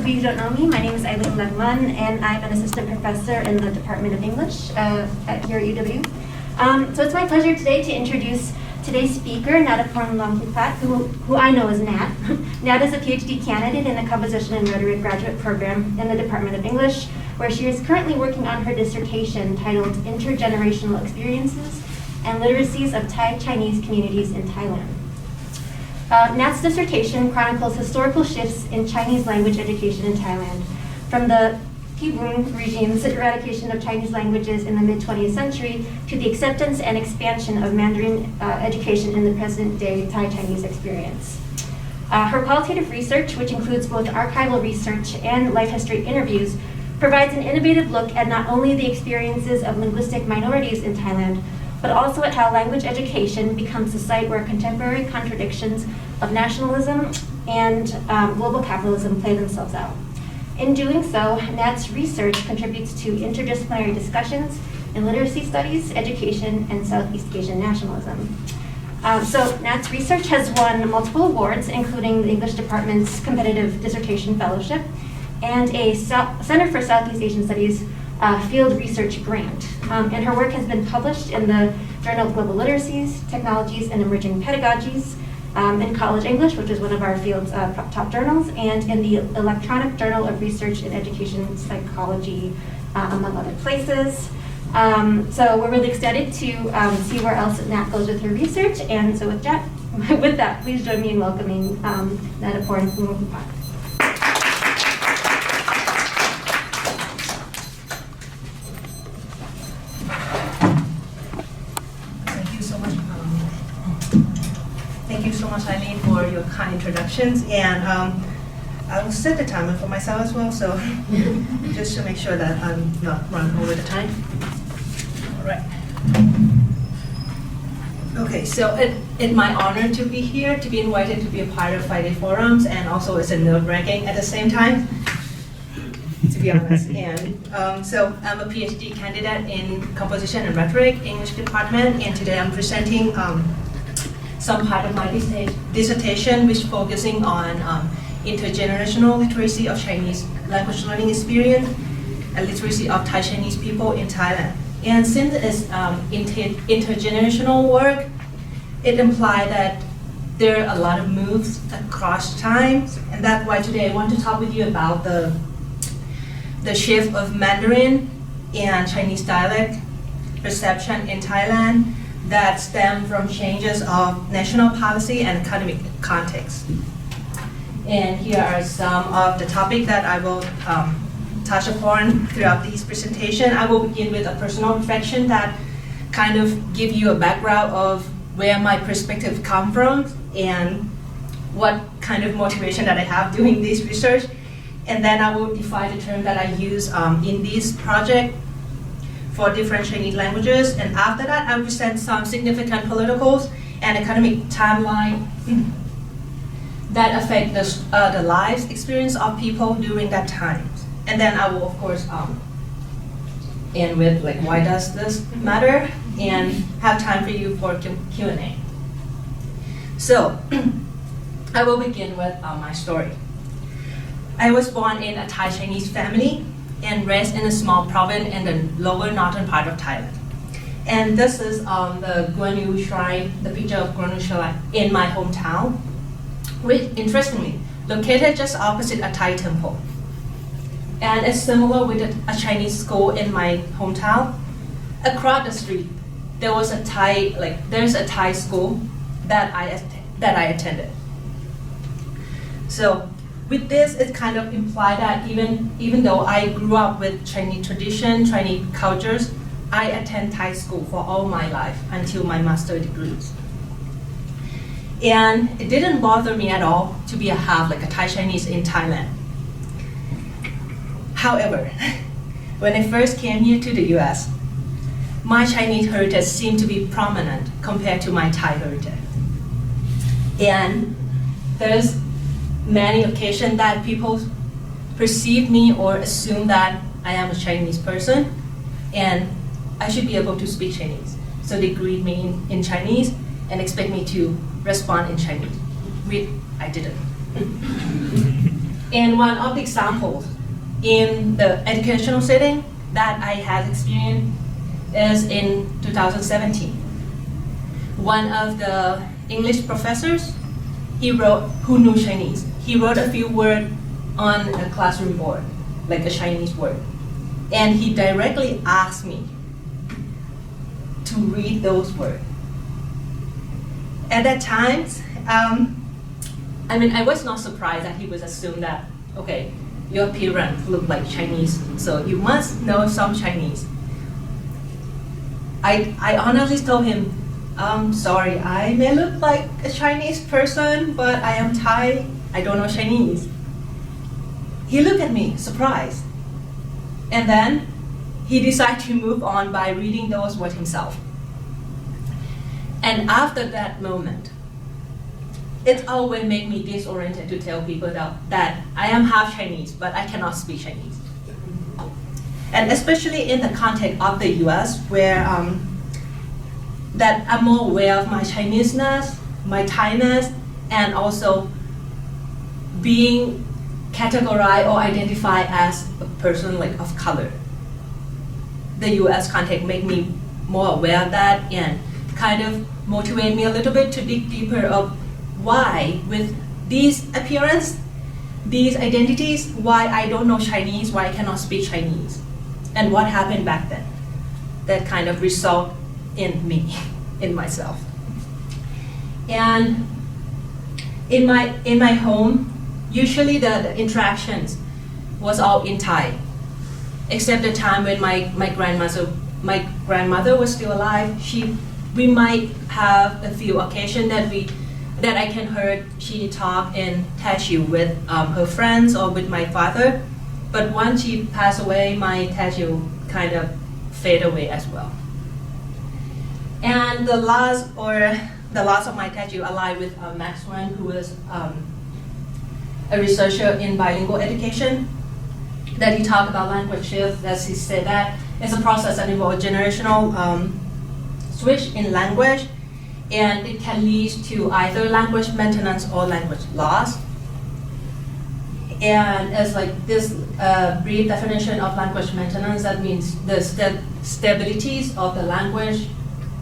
of you who don't know me, my name is Eileen Lagman, and I'm an assistant professor in the Department of English here at UW. So it's my pleasure today to introduce today's speaker, Nataporn Longkipat, who I know as Nat. Nat is a PhD candidate in the Composition and Rhetoric graduate program in the Department of English, where she is currently working on her dissertation titled Intergenerational Experiences and Literacies of Thai Chinese Communities in Thailand. Nat's dissertation chronicles historical shifts in Chinese language education in Thailand, from the Phibun regime's eradication of Chinese languages in the mid-20th century to the acceptance and expansion of Mandarin education in the present-day Thai Chinese experience. Her qualitative research, which includes both archival research and life history interviews, provides an innovative look at not only the experiences of linguistic minorities in Thailand, but also at how language education becomes a site where contemporary contradictions of nationalism and global capitalism play themselves out. In doing so, Nat's research contributes to interdisciplinary discussions in literacy studies, education, and Southeast Asian nationalism. So Nat's research has won multiple awards, including the English Department's Competitive Dissertation Fellowship and a Center for Southeast Asian Studies field research grant. And her work has been published in the Journal of Global Literacies, Technologies, and Emerging Pedagogies, in College English, which is one of our field's top journals, and in the Electronic Journal of Research in Education Psychology, among other places. So we're really excited to see where else Nat goes with her research. And so with that, please join me in welcoming Nataporn Longkipat. Thank you so much, Eileen, for your kind introductions. And I will set the timer for myself as well, so just to make sure that I'm not running over the time. All right. Okay, so it's my honor to be here, to be invited to be a part of Friday Forums, and also it's a nerve-wracking at the same time, to be honest. And so I'm a PhD candidate in Composition and Rhetoric, English department, and today I'm presenting some part of my dissertation, which focusing on intergenerational literacy of Chinese language learning experience and literacy of Thai Chinese people in Thailand. And since it's intergenerational work, it implies that there are a lot of moves across time, and that's why today I want to talk with you about the shift of Mandarin and Chinese dialect perception in Thailand that stem from changes of national policy and academic context. And here are some of the topics that I will touch upon throughout this presentation. I will begin with a personal reflection that kind of give you a background of where my perspective come from and what kind of motivation that I have doing this research. And then I will define the term that I use in this project for different Chinese languages, and after that, I'll present some significant political and academic timeline that affect the lives experience of people during that time. And then I will, of course, end with like, why does this matter, and have time for you for Q&A. So, I will begin with my story. I was born in a Thai Chinese family and raised in a small province in the lower northern part of Thailand. And this is the Guan Shrine, the picture of Guan Shrine in my hometown, which interestingly, located just opposite a Thai temple. And it's similar with a Chinese school in my hometown. Across the street, there was a there's a Thai school that I attended. So, with this, it kind of implied that even though I grew up with Chinese tradition, Chinese cultures, I attend Thai school for all my life until my master's degrees. And it didn't bother me at all to be a half like a Thai Chinese in Thailand. However, when I first came here to the US, my Chinese heritage seemed to be prominent compared to my Thai heritage. And there's many occasions that people perceive me or assume that I am a Chinese person and I should be able to speak Chinese. So they greet me in Chinese and expect me to respond in Chinese, which I didn't. And one of the examples in the educational setting that I had experienced is in 2017. One of the English professors, who knew Chinese, he wrote a few words on a classroom board, like a Chinese word. And he directly asked me to read those words. At that time, I was not surprised that he was assumed that, okay, your appearance looked like Chinese, so you must know some Chinese. I honestly told him, sorry, I may look like a Chinese person, but I am Thai, I don't know Chinese. He looked at me, surprised. And then he decided to move on by reading those words himself. And after that moment, it always made me disoriented to tell people that I am half Chinese, but I cannot speak Chinese. And especially in the context of the US, where that I'm more aware of my Chineseness, my Thainess, and also being categorized or identified as a person like of color. The US context made me more aware of that and kind of motivate me a little bit to dig deeper of why with these appearance, these identities, why I don't know Chinese, why I cannot speak Chinese, and what happened back then that kind of result in me, in myself. And in my home, usually the interactions was all in Thai, except the time when my grandmother was still alive. We might have a few occasions that I can hear she talk in Teochew with her friends or with my father. But once she passed away, my Teochew kind of fade away as well. And the loss of my Teochew allied with Max Wan, who was a researcher in bilingual education, that he talked about language shift, as he said that it's a process that involves generational switch in language, and it can lead to either language maintenance or language loss. And as like this brief definition of language maintenance, that means the stabilities of the language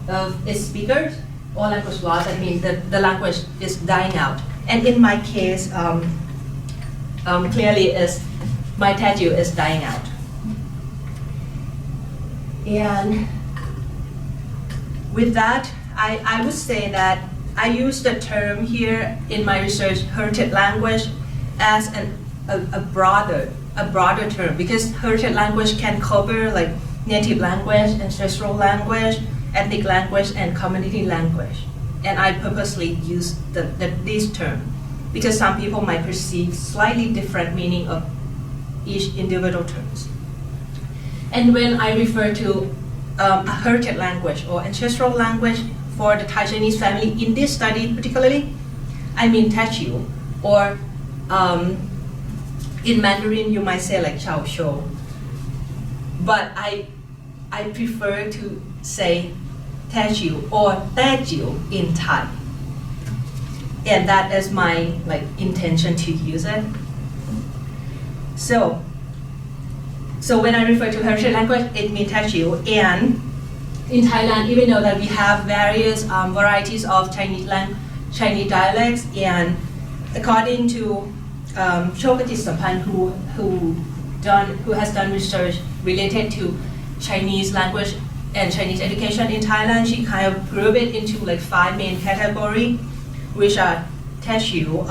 of its speakers, or language loss, that means that the language is dying out. And in my case, clearly my Teochew is dying out. And with that, I would say that I use the term here in my research, heritage language, as a broader term, because heritage language can cover like native language, ancestral language, ethnic language, and community language. And I purposely use these terms because some people might perceive slightly different meaning of each individual terms. And when I refer to a heritage language or ancestral language for the Thai Chinese family in this study particularly, I mean Teochew, or in Mandarin you might say like Chao Shou. But I prefer to say Teochew or Teochew in Thai. And that is my intention to use it. So when I refer to heritage language, it means Teochew. And in Thailand, even though that we have various varieties of Chinese dialects, and according to Chokajit Sampan, who has done research related to Chinese language and Chinese education in Thailand, she kind of grouped it into 5 main categories, which are Teochew,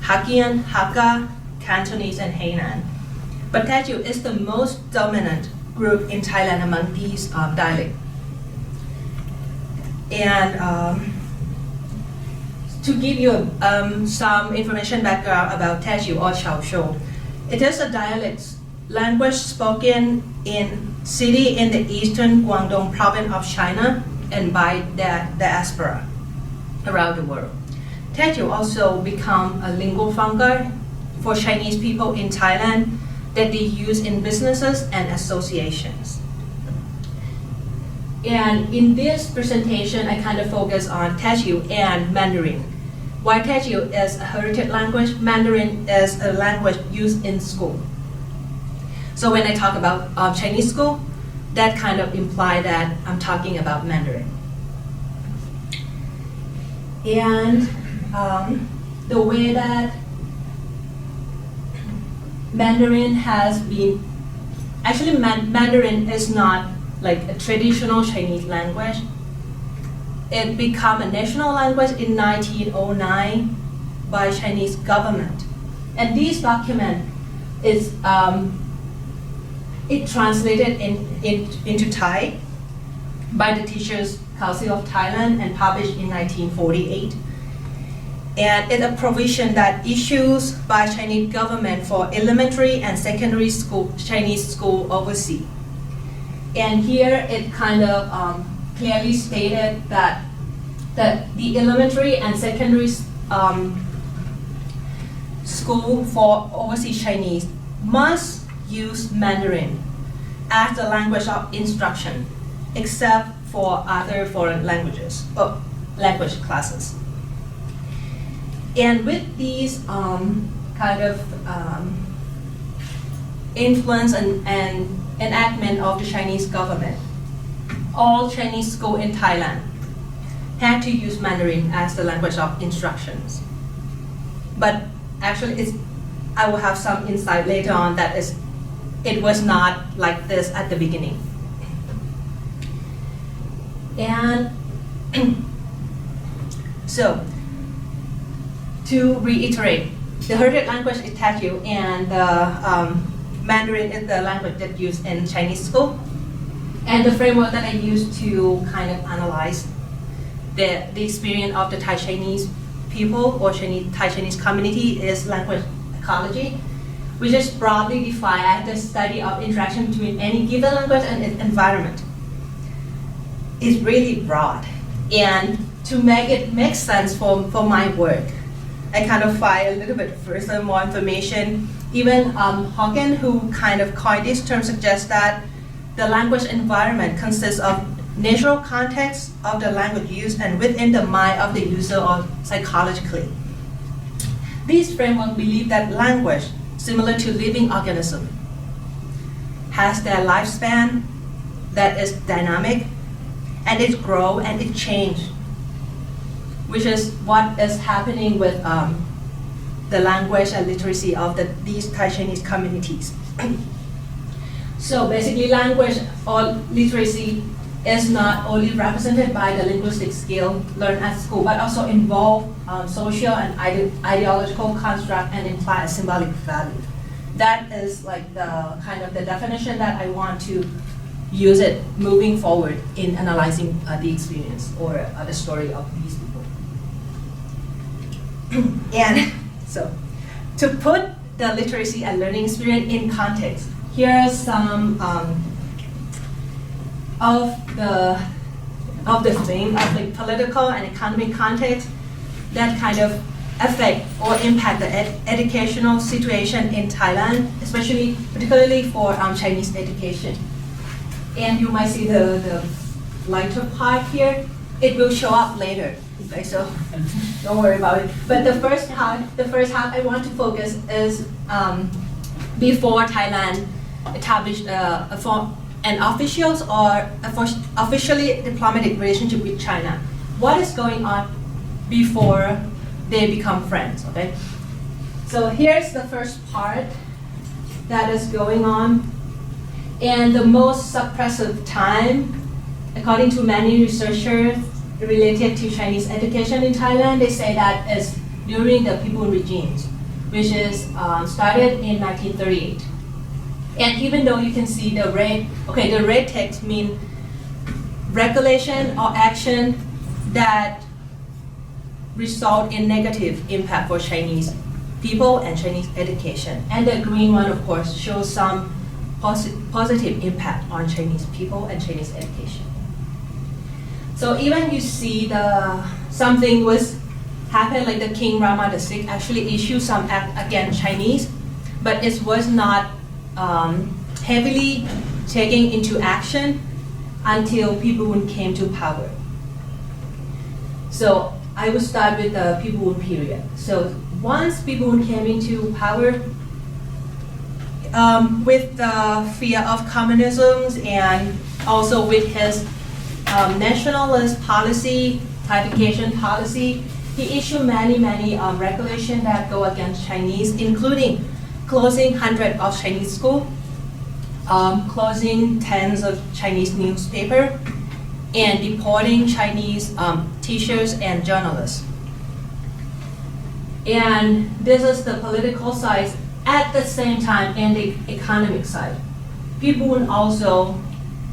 Hokkien, Hakka, Cantonese, and Hainan. But Teochew is the most dominant group in Thailand among these dialects. And to give you some information background about Teochew or Chao Shou, it is a dialect language spoken in city in the eastern Guangdong province of China and by the diaspora around the world. Teochew also become a lingua franca for Chinese people in Thailand that they use in businesses and associations. And in this presentation, I kind of focus on Teochew and Mandarin While Teochew is a heritage language, Mandarin is a language used in school. So when I talk about Chinese school, that kind of implies that I'm talking about Mandarin. And the way that Mandarin has been, actually Mandarin is not like a traditional Chinese language. It became a national language in 1909 by Chinese government. And this document is, it translated into Thai by the Teachers Council of Thailand and published in 1948. And it's a provision that issues by Chinese government for elementary and secondary school, Chinese school overseas. And here it kind of clearly stated that the elementary and secondary school for overseas Chinese must use Mandarin as the language of instruction, except for other foreign languages, or language classes. And with these kind of influence and enactment of the Chinese government, all Chinese schools in Thailand had to use Mandarin as the language of instructions. But actually, I will have some insight later on that it was not like this at the beginning. And so, to reiterate, the heritage language is Teochew, and the Mandarin is the language that's used in Chinese school. And the framework that I use to kind of analyze the experience of the Thai Chinese people or Thai Chinese community is language ecology, which is broadly defined as the study of interaction between any given language and its environment. It's really broad. And to make it make sense for my work, I kind of find a little bit further more information. Even Hawken, who kind of coined this term, suggests that the language environment consists of natural context of the language used and within the mind of the user or psychologically. These frameworks believe that language, similar to living organism, has their lifespan that is dynamic, and it grows and it changes, which is what is happening with the language and literacy of these Thai Chinese communities. So basically, language or literacy is not only represented by the linguistic skill learned at school, but also involve social and ideological construct and imply a symbolic value. That is like the kind of the definition that I want to use it moving forward in analyzing the experience or the story of these people. And so, to put the literacy and learning experience in context, here are some of the theme of the political and economic context that kind of affect or impact the educational situation in Thailand, particularly for Chinese education. And you might see the lighter part here. It will show up later, okay, so don't worry about it. But the first half I want to focus is before Thailand established an official or officially diplomatic relationship with China. What is going on before they become friends, okay? So here's the first part that is going on. And the most suppressive time, according to many researchers related to Chinese education in Thailand, they say that is during the Phibun regimes, which is started in 1938. And even though you can see the red text means regulation or action that result in negative impact for Chinese people and Chinese education. And the green one, of course, shows some positive impact on Chinese people and Chinese education. So even you see something was happened, like the King Rama VI actually issued some act against Chinese, but it was not heavily taken into action until Phibun came to power. So I would start with the Phibun period. So once Phibun came into power, with the fear of communism and also with his nationalist policy, Thaification policy, he issued many regulations that go against Chinese, including closing hundreds of Chinese schools, closing tens of Chinese newspapers, and deporting Chinese teachers and journalists. And this is the political side. At the same time, in the economic side, Phibun also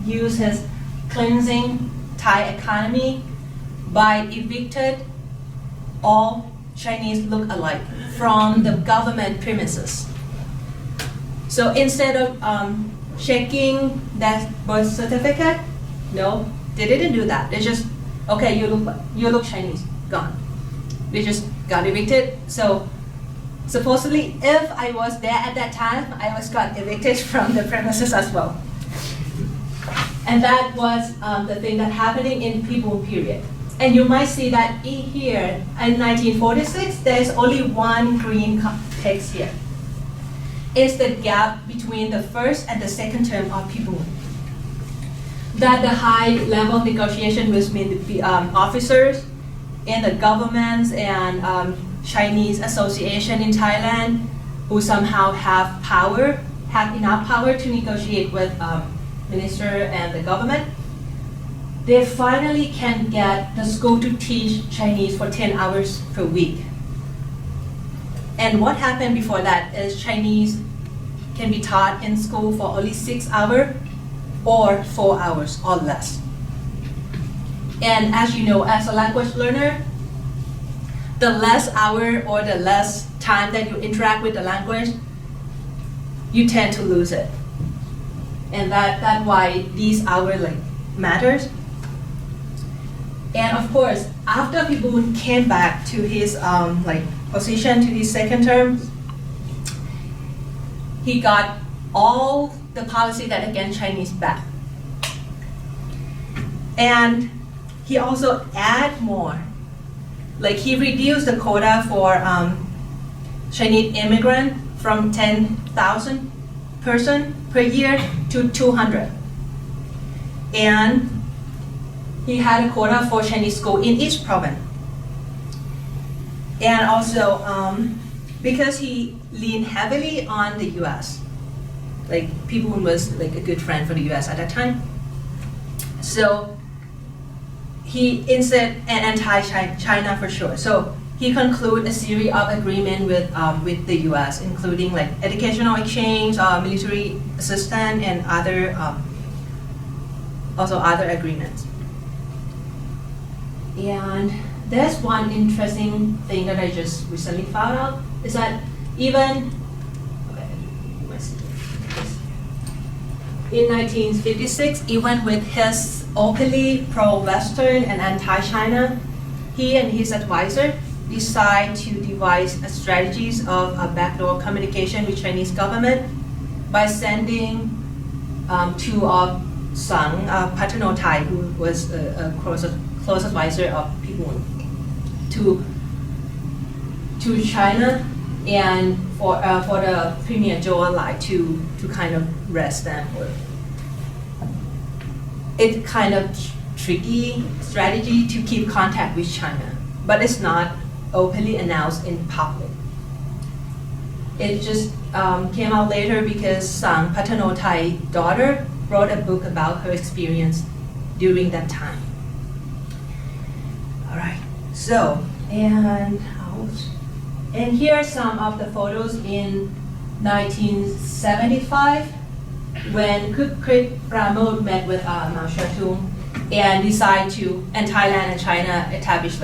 used his cleansing Thai economy by evicted all Chinese look-alike from the government premises. So instead of checking that birth certificate, no, they didn't do that. They just, okay, you look Chinese, gone. They just got evicted. So supposedly, if I was there at that time, I was got evicted from the premises as well. And that was the thing that happening in Phibun period. And you might see that here in 1946, there's only one green text here. It's the gap between the first and the second term of Phibun. That the high-level negotiation between the officers in the governments and Chinese association in Thailand, who somehow have enough power to negotiate with minister and the government, they finally can get the school to teach Chinese for 10 hours per week. And what happened before that is Chinese can be taught in school for only 6 hours or 4 hours or less. And as you know, as a language learner, the less hour or the less time that you interact with the language, you tend to lose it. And that's why these hours matters. And of course, after Phibun came back to his position, to his second term, he got all the policy that against Chinese back. And he also add more. He reduced the quota for Chinese immigrant from 10,000 person per year to 200. And he had a quota for Chinese school in each province. And also, because he leaned heavily on the US, Phibun was a good friend for the US at that time. So he instead and anti-China for sure. So he concluded a series of agreements with the US, including educational exchange, military assistance, and other agreements. And there's one interesting thing that I just recently found out is that even in 1956, even with his openly pro-Western and anti-China, he and his advisor decide to devise strategies of backdoor communication with Chinese government by sending two of Sang Patanotai, who was a close advisor of Phibun, to China, and for the Premier Zhou Enlai to kind of arrest them. It's kind of tricky strategy to keep contact with China, but it's not openly announced in public. It just came out later because Sang Patanotai's daughter wrote a book about her experience during that time. All right, so, and here are some of the photos in 1975 when Krit Pramod met with Mao Zedong and decided to, and Thailand and China established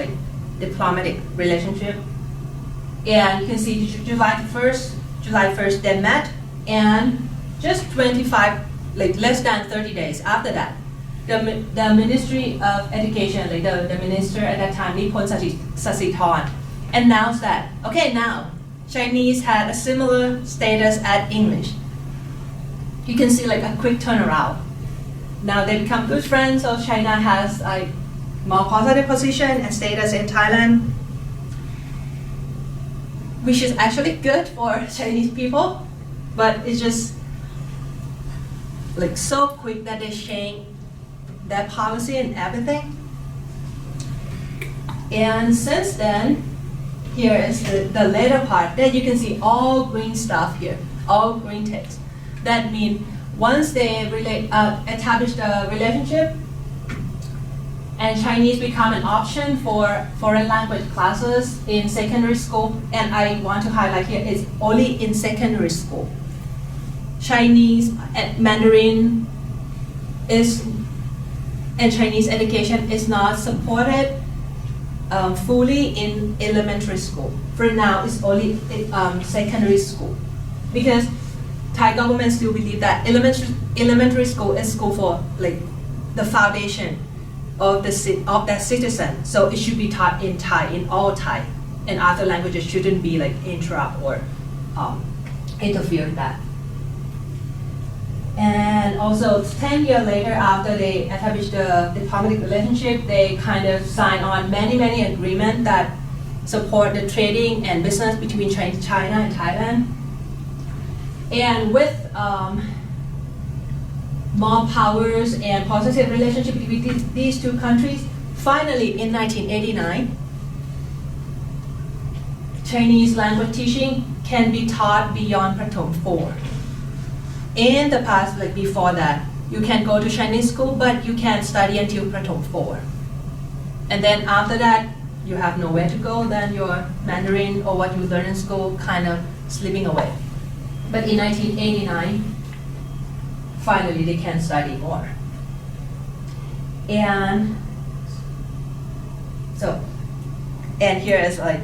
diplomatic relationship. And you can see July 1st they met, and just 25, less than 30 days after that, the Ministry of Education, the minister at that time, Nippon Sasithorn, announced that, okay, now Chinese had a similar status as English. You can see a quick turnaround. Now they become good friends, so China has more positive position and status in Thailand, which is actually good for Chinese people, but it's just like so quick that they change their policy and everything. And since then, here is the later part. Then you can see all green stuff here, all green text. That means once they establish the relationship and Chinese become an option for foreign language classes in secondary school, and I want to highlight here, it's only in secondary school. Chinese and Mandarin and Chinese education is not supported fully in elementary school. For now, it's only secondary school, because Thai government still believe that elementary school is school for like the foundation of that citizen. So it should be taught in Thai, in all Thai, and other languages shouldn't be like interrupt or interfere with that. And also 10 years later, after they established the diplomatic relationship, they kind of sign on many agreements that support the trading and business between China and Thailand. And with more powers and positive relationship between these two countries, finally in 1989, Chinese language teaching can be taught beyond Prathom 4. In the past, like before that, you can go to Chinese school, but you can't study until Prathom 4. And then after that, you have nowhere to go, then your Mandarin or what you learn in school kind of slipping away. But in 1989, finally they can study more. And so, and here is like,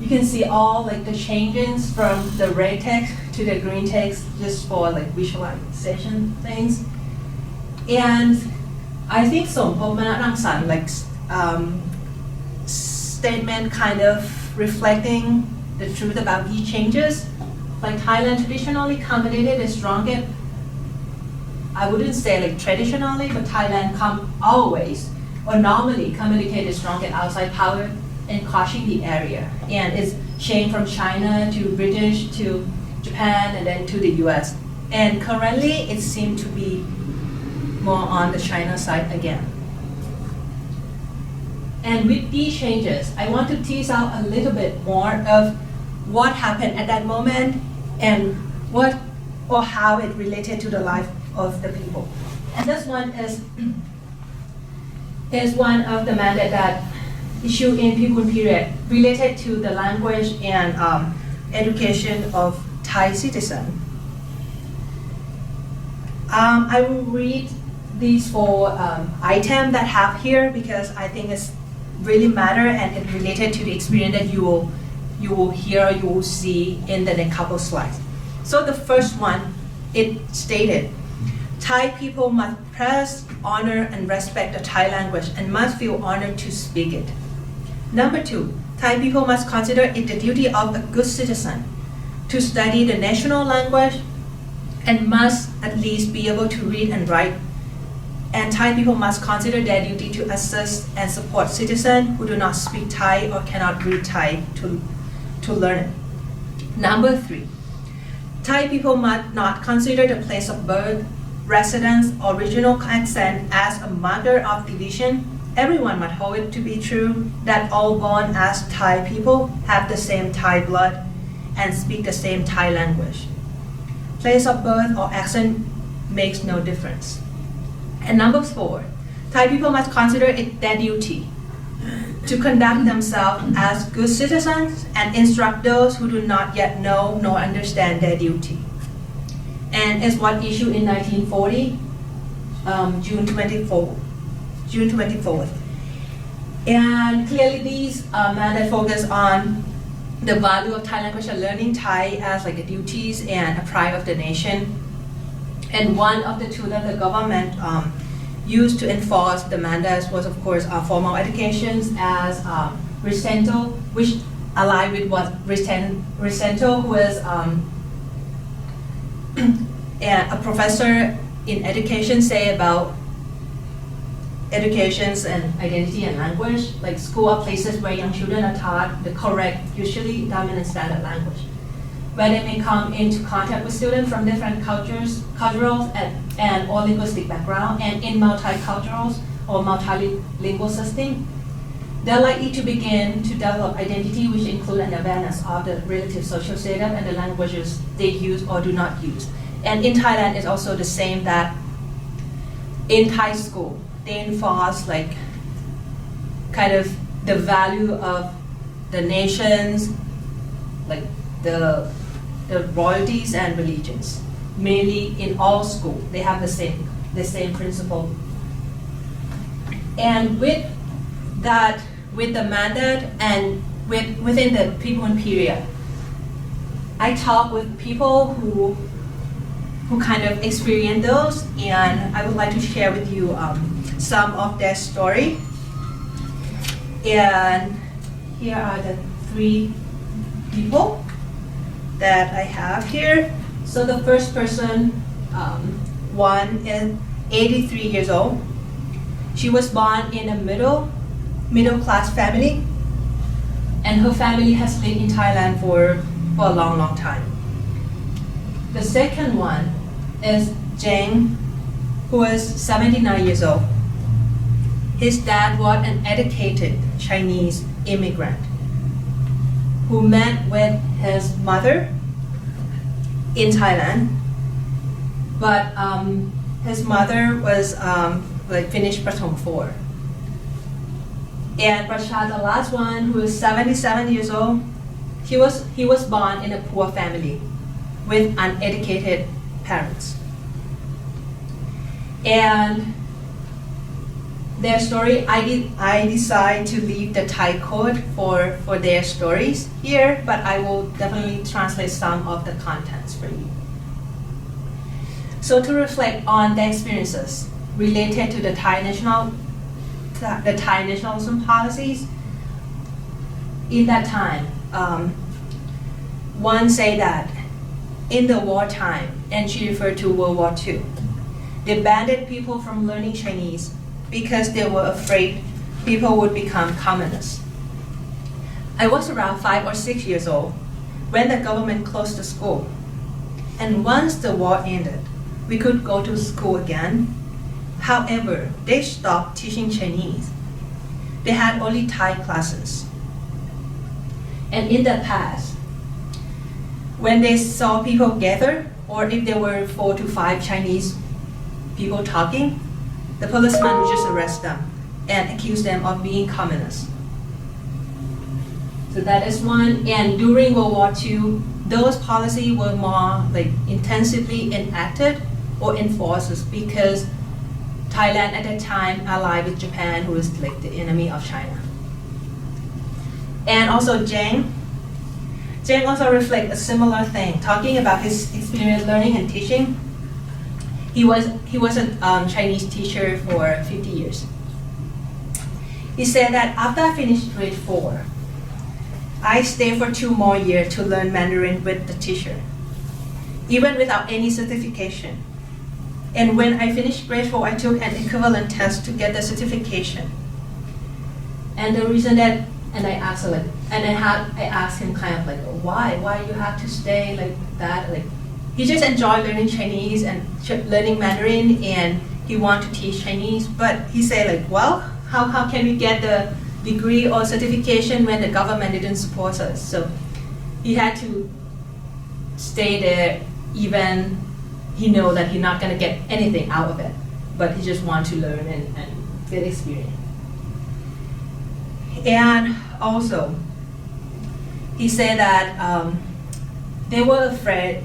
you can see all like the changes from the red text to the green text just for like visualization things. And I think Sompo Manatangsan like statement kind of reflecting the truth about these changes. Like Thailand traditionally accommodated the strongest, I wouldn't say like traditionally, but Thailand always or normally communicated the strongest outside power and crushing the area. And it's changed from China to British to Japan and then to the US. And currently it seems to be more on the China side again. And with these changes, I want to tease out a little bit more of what happened at that moment and what or how it related to the life of the people. And this one is one of the mandates that issued in Phibun period related to the language and education of Thai citizens. I will read these 4 items that have here because I think it's really matter and it related to the experience that you will hear, you will see in the next couple slides. So the first one, it stated, Thai people must praise, honor, and respect the Thai language and must feel honored to speak it. Number 2, Thai people must consider it the duty of a good citizen to study the national language and must at least be able to read and write. And Thai people must consider their duty to assist and support citizens who do not speak Thai or cannot read Thai to learn it. Number 3, Thai people must not consider the place of birth, residence, or regional accent as a marker of division. Everyone must hold it to be true that all born as Thai people have the same Thai blood and speak the same Thai language. Place of birth or accent makes no difference. And number 4, Thai people must consider it their duty to conduct themselves as good citizens and instruct those who do not yet know nor understand their duty. And it's what issued in 1940, June 24th. And clearly these mandates focus on the value of Thai language and learning Thai as like a duties and a pride of the nation. And one of the tools that the government used to enforce the mandates was, of course, formal educations as Resento, which aligned with what Resento, who is a professor in education, say about educations and identity and language, like school are places where young children are taught the correct, usually dominant standard language, where they may come into contact with students from different cultural and or linguistic background, and in multicultural or multilingual system, they're likely to begin to develop identity which include an awareness of the relative social setup and the languages they use or do not use. And in Thailand, it's also the same that in Thai school, they enforce like kind of the value of the nations, like the royalties and religions. Mainly in all school, they have the same principle. And with the mandate and within the Phibun period, I talk with people who kind of experience those, and I would like to share with you some of their story. And here are the 3 people that I have here. So the first person, one is 83 years old. She was born in a middle class family, and her family has lived in Thailand for a long time. The second one is Jeng, who is 79 years old. His dad was an educated Chinese immigrant who met with his mother in Thailand, but his mother was like finished Prathom 4. And Prashad, the last one, who is 77 years old, he was born in a poor family with uneducated parents. And their story, I decide to leave the Thai code for their stories here, but I will definitely translate some of the contents for you. So to reflect on their experiences related to the Thai nationalism policies in that time, one say that in the wartime, and she referred to World War II, they banned people from learning Chinese because they were afraid people would become communists. I was around 5 or 6 years old when the government closed the school. And once the war ended, we could go to school again. However, they stopped teaching Chinese. They had only Thai classes. And in the past, when they saw people gather, or if there were 4 to 5 Chinese people talking, the policeman would just arrest them and accuse them of being communists. So that is one. And during World War II, those policies were more like intensively enacted or enforced because Thailand at that time allied with Japan, who is like the enemy of China. And also Jeng also reflects a similar thing, talking about his experience learning and teaching. He was a Chinese teacher for 50 years. He said that after I finished grade 4, I stayed for 2 more years to learn Mandarin with the teacher, even without any certification. And when I finished grade 4, I took an equivalent test to get the certification. And the reason that, and I asked I asked him kind of like, why you have to stay like that? Like, he just enjoyed learning Chinese and learning Mandarin, and he wanted to teach Chinese. But he said like, well, how can we get the degree or certification when the government didn't support us? So he had to stay there, even he know that he's not gonna get anything out of it, but he just want to learn and get experience. And also, he said that they were afraid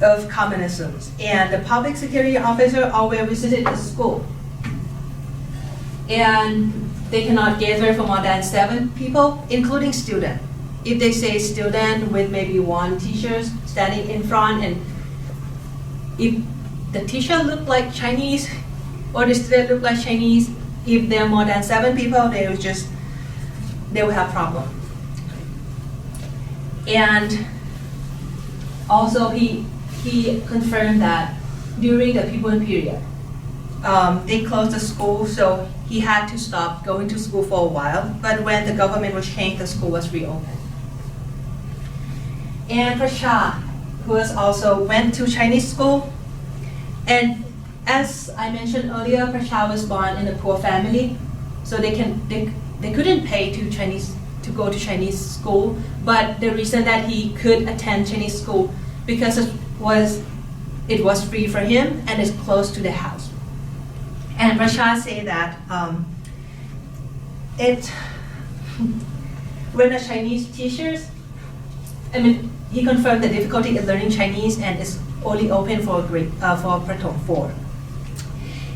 of communism, and the public security officer always visited the school. And they cannot gather for more than 7 people, including student. If they say student with maybe 1 teacher standing in front, and if the teacher look like Chinese or the student look like Chinese, if there are more than 7 people, they will have problem. And also he confirmed that during the Phibun period, they closed the school, so he had to stop going to school for a while, but when the government was changed, the school was reopened. And Prasha, who was also went to Chinese school, and as I mentioned earlier, Prasha was born in a poor family, so they couldn't pay to go to Chinese school, but the reason that he could attend Chinese school because it was free for him and it's close to the house. And Prasha say that when the Chinese teachers, he confirmed the difficulty in learning Chinese and is only open for Prathom 4.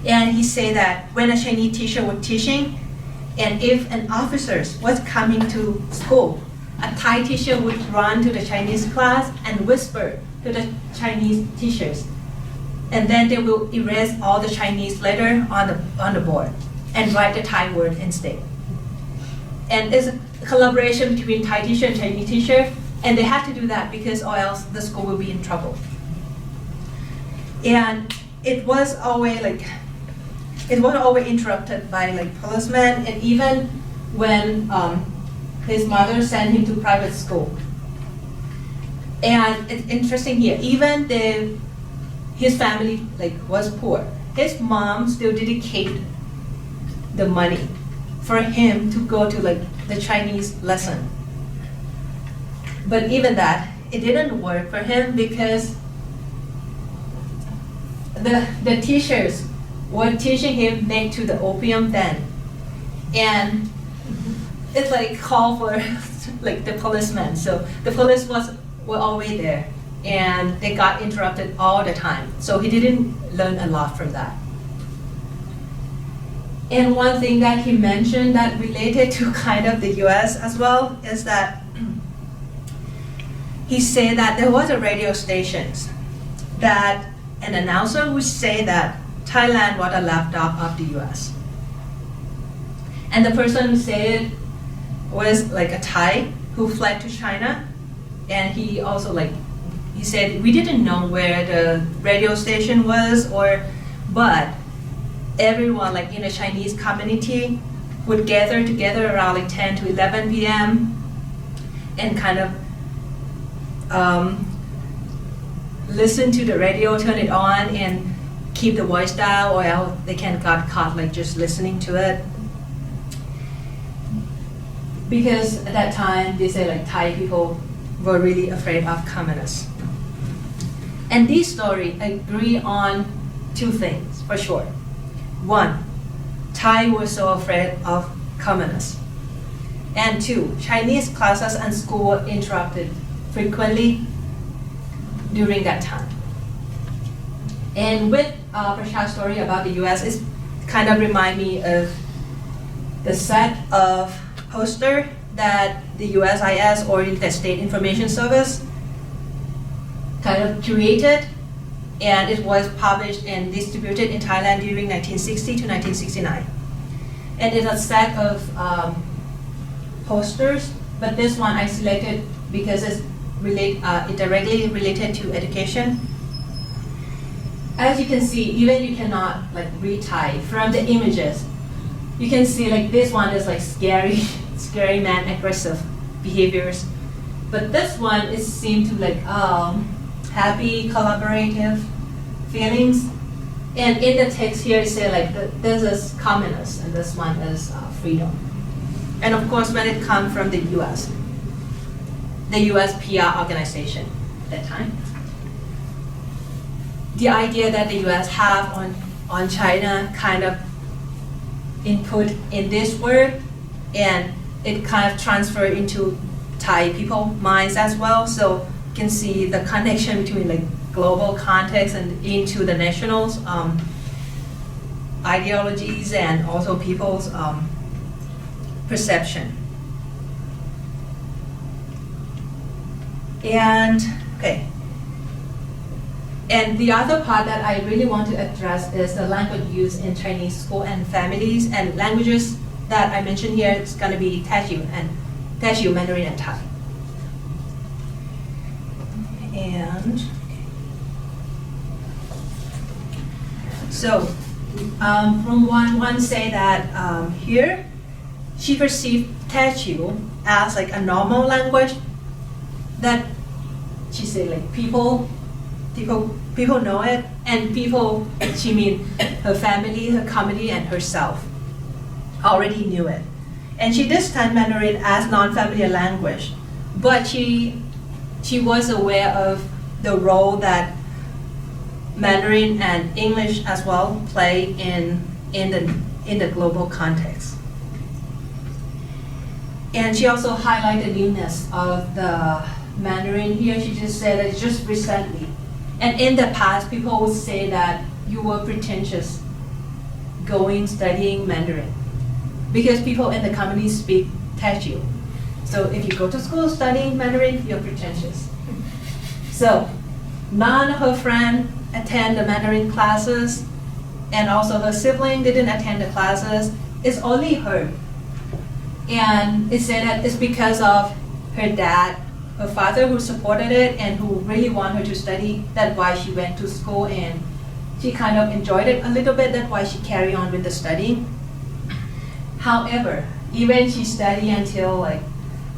And he said that when a Chinese teacher was teaching, and if an officer was coming to school, a Thai teacher would run to the Chinese class and whisper to the Chinese teachers. And then they will erase all the Chinese letter on the board and write the Thai word instead. And it's a collaboration between Thai teacher and Chinese teacher, and they had to do that because or else the school will be in trouble. And it was always interrupted by policemen, and even when his mother sent him to private school. And it's interesting here, even his family was poor, his mom still dedicated the money for him to go to the Chinese lesson. But even that, it didn't work for him because the teachers were teaching him next to the opium den. And it's call for the policemen. So the police were always there and they got interrupted all the time. So he didn't learn a lot from that. And one thing that he mentioned that related to kind of the US as well is that he said that there was a radio stations that an announcer would say that Thailand was a lapdog of the US. And the person who said it was a Thai who fled to China, and he also he said we didn't know where the radio station was but everyone in the Chinese community would gather together around 10 to 11 p.m. and kind of listen to the radio, turn it on, and keep the voice down, or else they can got caught just listening to it. Because at that time, they say Thai people were really afraid of communists. And these stories agree on two things, for sure. One, Thai were so afraid of communists. And two, Chinese classes and school were interrupted frequently during that time. And with Prasha's story about the US, it kind of remind me of the set of poster that the USIS, or the State Information Service, kind of created, and it was published and distributed in Thailand during 1960 to 1969. And it's a set of posters, but this one I selected because it directly related to education. As you can see, even you cannot read Thai from the images. You can see this one is scary man, aggressive behaviors. But this one is seemed to happy, collaborative feelings. And in the text here, it says this is communist and this one is freedom. And of course, when it comes from the US PR organization at that time, the idea that the US have on China kind of input in this word, and it kind of transferred into Thai people minds as well. So you can see the connection between global context and into the nationals ideologies and also people's perception. And okay. And the other part that I really want to address is the language used in Chinese school and families, and languages that I mentioned here is going to be Teochew, Mandarin, and Thai. And so From one say that here, she perceived Teochew as like a normal language that she said like people know it, and people, she mean her family, her community, and herself already knew it. And she distinguished Mandarin as non-familiar language, but she was aware of the role that Mandarin and English as well play in the global context. And she also highlighted the newness of the Mandarin here. She just said that it's just recently. And in the past, people would say that you were pretentious studying Mandarin because people in the community speak Teochew. So if you go to school studying Mandarin, you're pretentious. So none of her friends attend the Mandarin classes, and also her sibling didn't attend the classes. It's only her. And it said that it's because of her dad, her father, who supported it and who really wanted her to study. That's why she went to school and she kind of enjoyed it a little bit. That's why she carried on with the studying. However, even she studied until like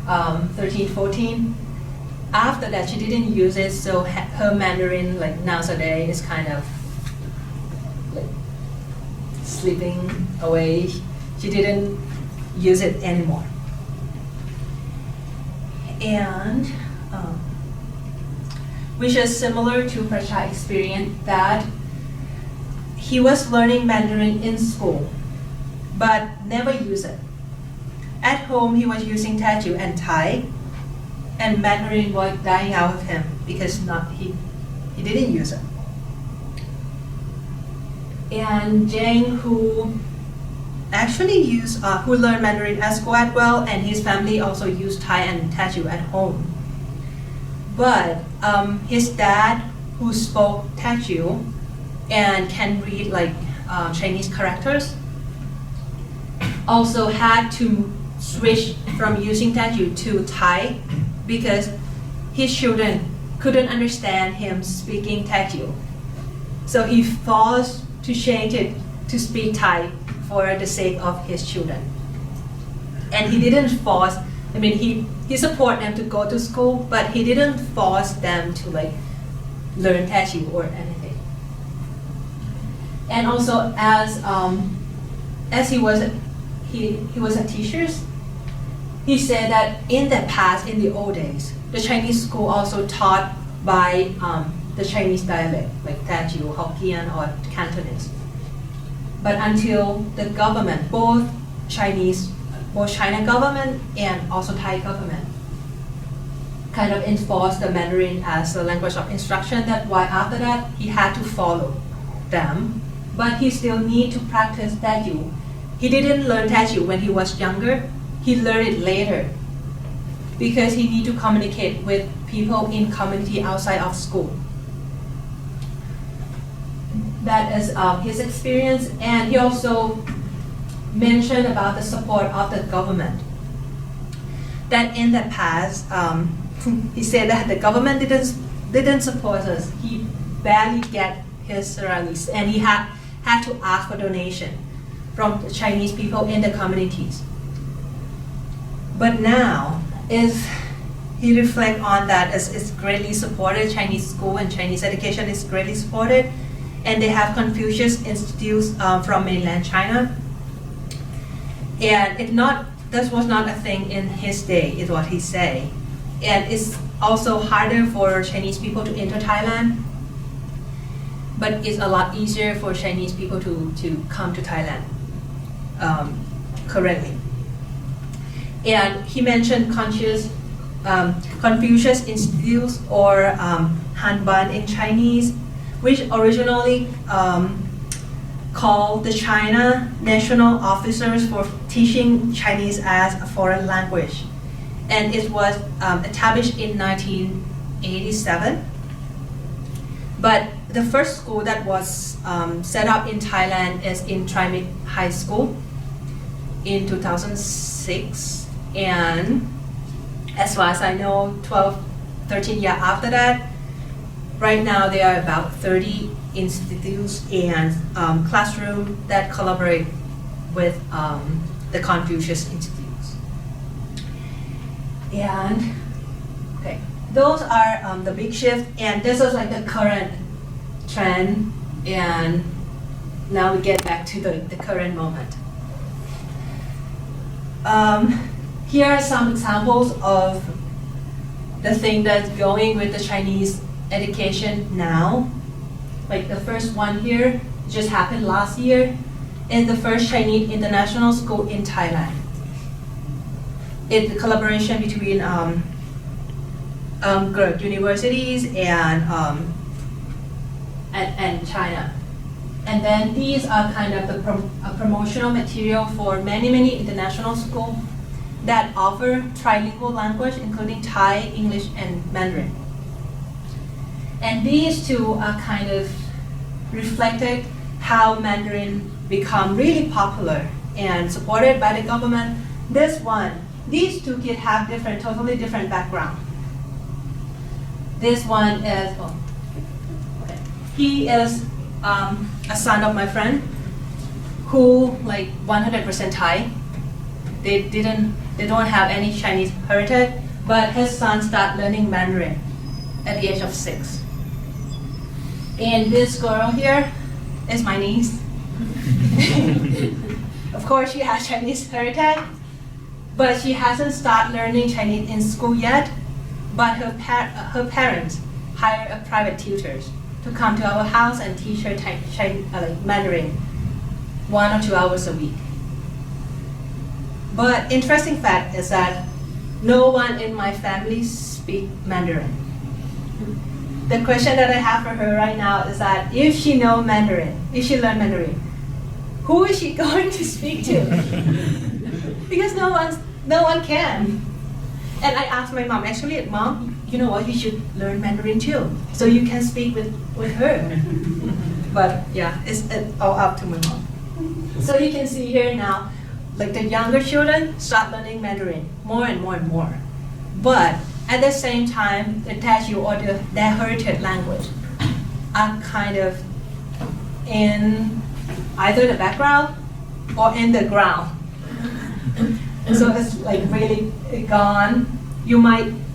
13, 14. After that, she didn't use it, so her Mandarin, like nowadays, is kind of like slipping away. She didn't use it anymore. And which is similar to Prashad's experience, that he was learning Mandarin in school, but never used it. At home, he was using Teochew and Thai, and Mandarin was dying out of him because he didn't use it. And Jane, who actually who learned Mandarin at school as well, and his family also used Thai and Teochew at home. But his dad, who spoke Teochew and can read like Chinese characters, also had to switch from using Teochew to Thai because his children couldn't understand him speaking Teochew. So he forced to change it to speak Thai for the sake of his children. And he didn't force, he supported them to go to school, but he didn't force them to like learn Teochew or anything. And also as he was a teacher, he said that in the past, in the old days, the Chinese school also taught by the Chinese dialect, like Teochew, Hokkien, or Cantonese. But until the government, both China government and also Thai government, kind of enforced the Mandarin as a language of instruction, that's why after that he had to follow them. But he still need to practice Teochew. He didn't learn Teochew when he was younger. He learned it later because he need to communicate with people in community outside of school. That is his experience, and he also mentioned about the support of the government. That in the past, he said that the government didn't support us. He barely get his salaries, and he had to ask for donation from the Chinese people in the communities. But now, if he reflect on that, as it's greatly supported, Chinese school and Chinese education is greatly supported, and they have Confucius institutes from mainland China. And this was not a thing in his day, is what he say. And it's also harder for Chinese people to enter Thailand, but it's a lot easier for Chinese people to come to Thailand currently. And he mentioned Confucius Institutes, or Hanban in Chinese, which originally called the China National Officers for Teaching Chinese as a Foreign Language. And it was established in 1987. But the first school that was set up in Thailand is in Trimit High School in 2006. And as far as I know, 13 years after that, right now there are about 30 institutes and classrooms that collaborate with the Confucius Institutes. And okay, those are the big shift, and this is like the current trend, and now we get back to the current moment. Here are some examples of the thing that's going with the Chinese education now. Like the first one here just happened last year, is the first Chinese international school in Thailand. It's a collaboration between universities and China. And then these are kind of the promotional material for many international schools that offer trilingual language, including Thai, English, and Mandarin. And these two are kind of reflected how Mandarin become really popular and supported by the government. This one, these two kids have totally different background. This one is, he is a son of my friend who like 100% Thai. They don't have any Chinese heritage, but his son started learning Mandarin at the age of 6. And this girl here is my niece. Of course, she has Chinese heritage, but she hasn't started learning Chinese in school yet. But her parents hire private tutors to come to our house and teach her Mandarin 1 or 2 hours a week. But interesting fact is that no one in my family speak Mandarin. The question that I have for her right now is that if she learn Mandarin, who is she going to speak to? Because no one can. And I asked my mom, actually, Mom, you know what, you should learn Mandarin too, so you can speak with her. But yeah, it's all up to my mom. So you can see here now, like the younger children start learning Mandarin more and more and more. But at the same time, the Teochew or their heritage language are kind of in either the background or in the ground. So it's like really gone.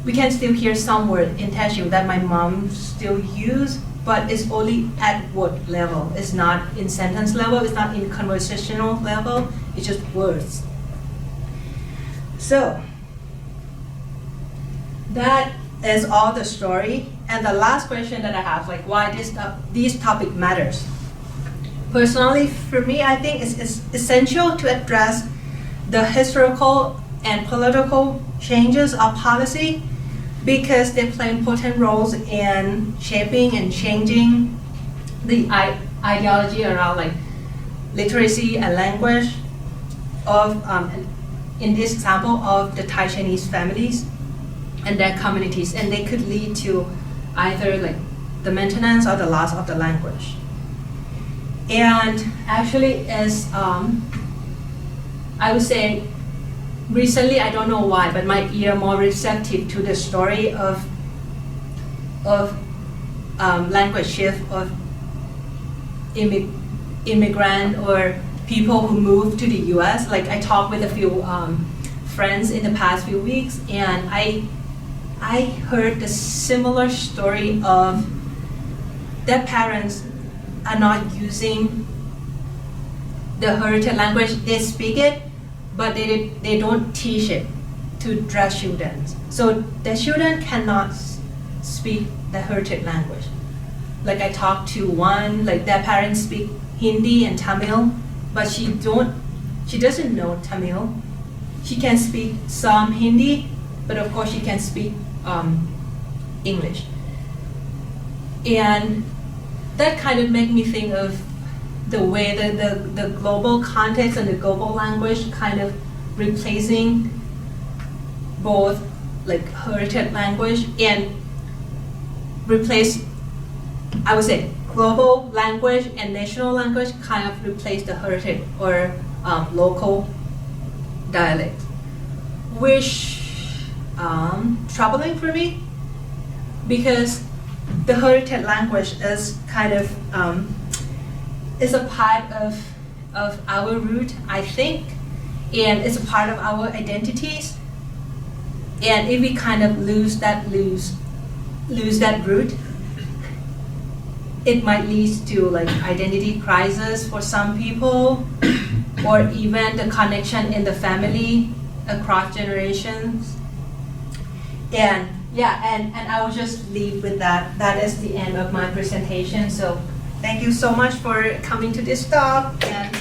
We can still hear some word in Teochew that my mom still use, but it's only at word level. It's not in sentence level, it's not in conversational level, it's just words. So, that is all the story. And the last question that I have, like why this topic matters. Personally, for me, I think it's essential to address the historical and political changes of policy because they play important roles in shaping and changing the ideology around like literacy and language of, in this example, of the Thai Chinese families and their communities, and they could lead to either like the maintenance or the loss of the language. And actually, as I would say, recently, I don't know why, but my ear more receptive to the story of language shift of immigrant or people who move to the U.S. Like I talked with a few friends in the past few weeks, and I heard the similar story of their parents are not using the heritage language. They speak it, but they don't teach it to their children. So the children cannot speak the heritage language. Like I talked to one, like their parents speak Hindi and Tamil, but she doesn't know Tamil. She can speak some Hindi, but of course she can speak English. And that kind of made me think of the way that the global context and the global language kind of replacing both like heritage language and replace, I would say, global language and national language kind of replace the heritage or local dialect, which troubling for me because the heritage language is kind of is a part of our root, I think, and it's a part of our identities. And if we kind of lose that root, it might lead to like identity crisis for some people, or even the connection in the family across generations. And yeah, and I will just leave with that. That is the end of my presentation. So thank you so much for coming to this talk, and